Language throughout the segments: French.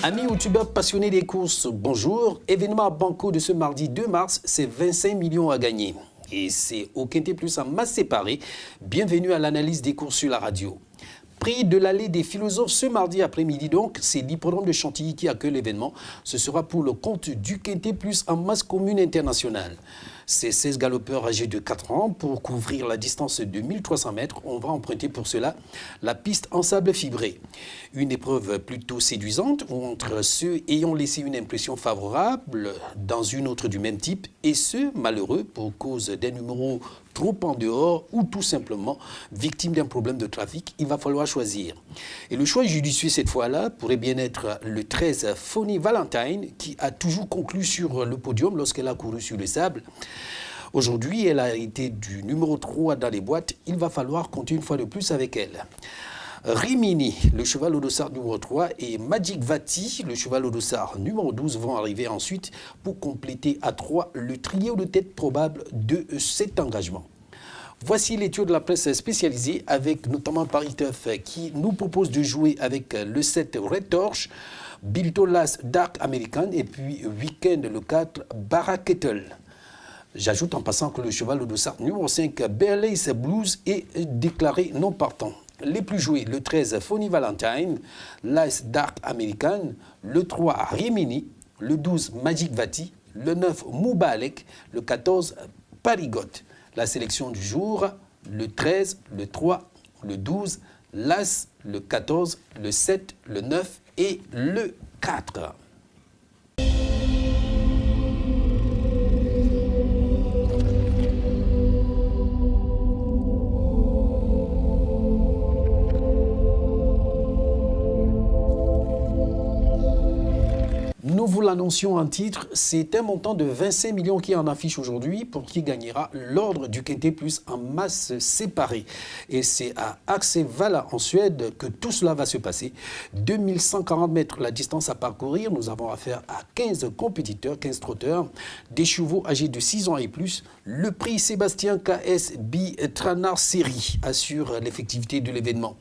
Amis youtubeurs passionnés des courses, bonjour. Événement à Banco de ce mardi 2 mars, c'est 25 millions à gagner. Et c'est au Quintet Plus en masse séparée. Bienvenue à l'analyse des courses sur la radio. Prix de l'allée des philosophes ce mardi après-midi donc, c'est l'hippodrome de Chantilly qui accueille l'événement. Ce sera pour le compte du Quintet Plus en masse commune internationale. Ces 16 galopeurs âgés de 4 ans pour couvrir la distance de 1300 mètres. On va emprunter pour cela la piste en sable fibré. Une épreuve plutôt séduisante entre ceux ayant laissé une impression favorable dans une autre du même type et ceux malheureux pour cause des numéros trop en dehors ou tout simplement victimes d'un problème de trafic. Il va falloir choisir. Et le choix judicieux cette fois-là pourrait bien être le 13 Phony Valentine qui a toujours conclu sur le podium lorsqu'elle a couru sur le sable. Aujourd'hui, elle a été du numéro 3 dans les boîtes. Il va falloir compter une fois de plus avec elle. Rimini, le cheval au dossard numéro 3, et Magic Vati, le cheval au dossard numéro 12, vont arriver ensuite pour compléter à 3 le trio de tête probable de cet engagement. Voici l'étude de la presse spécialisée avec notamment Paris Teuf qui nous propose de jouer avec le 7 Red Torch, Biltolas Dark American et puis Weekend le 4 Barakettle. J'ajoute en passant que le cheval au dossard numéro 5 Berlace Blues est déclaré non partant. Les plus joués, le 13 Phony Valentine, l'Ice Dark American, le 3 Rimini, le 12 Magic Vati, le 9 Moubalek, le 14 Parigot. La sélection du jour, le 13, le 3, le 12, l'As, le 14, le 7, le 9 et le 4. Nous vous l'annoncions en titre, c'est un montant de 25 millions qui en affiche aujourd'hui pour qui gagnera l'ordre du Quintet Plus en masse séparée. Et c'est à Axevalla en Suède que tout cela va se passer. 2140 mètres la distance à parcourir. Nous avons affaire à 15 compétiteurs, 15 trotteurs, des chevaux âgés de 6 ans et plus. Le prix Sébastien KSB Tranar Série assure l'effectivité de l'événement.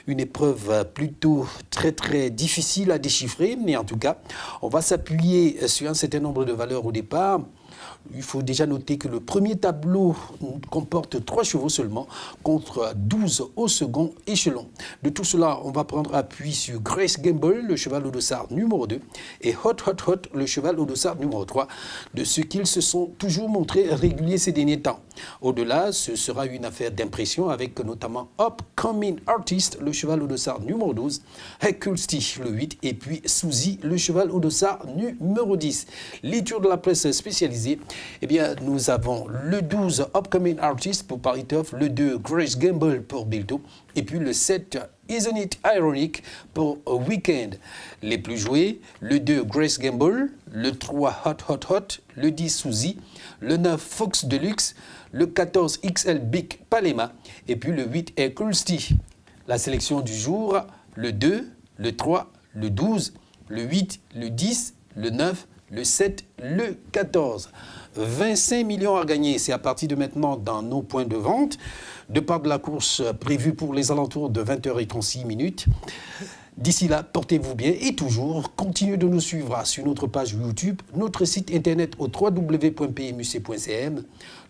Une épreuve plutôt très difficile à déchiffrer, mais en tout cas, on va s'appuyer sur un certain nombre de valeurs au départ. Il faut déjà noter que le premier tableau comporte 3 chevaux seulement contre 12 au second échelon. De tout cela, on va prendre appui sur Grace Gamble, le cheval au dossard numéro 2, et Hot, le cheval au dossard numéro 3, de ce qu'ils se sont toujours montrés réguliers ces derniers temps. Au-delà, ce sera une affaire d'impression avec notamment Upcoming Artist, le cheval au dossard numéro 12, Hekulsti, le 8, et puis Suzy, le cheval au dossard numéro 10. L'étude de la presse spécialisée, eh bien, nous avons le 12 Upcoming Artist pour Paris Teuf, le 2 Grace Gamble pour Bilto, et puis le 7 Isn't It Ironic pour Weekend. Les plus joués, le 2 Grace Gamble, le 3 Hot, le 10 Suzy, le 9 Fox Deluxe, le 14 XL Big Palema, et puis le 8 Hekulsti. La sélection du jour, le 2, le 3, le 12, le 8, le 10, le 9, le 7, le 14. 25 millions à gagner, c'est à partir de maintenant dans nos points de vente. De part de la course prévue pour les alentours de 20h36. D'ici là, portez-vous bien et toujours, continuez de nous suivre sur notre page YouTube, notre site internet au www.pmuc.cm,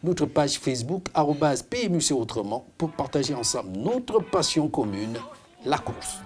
notre page Facebook @PMUC autrement pour partager ensemble notre passion commune, la course.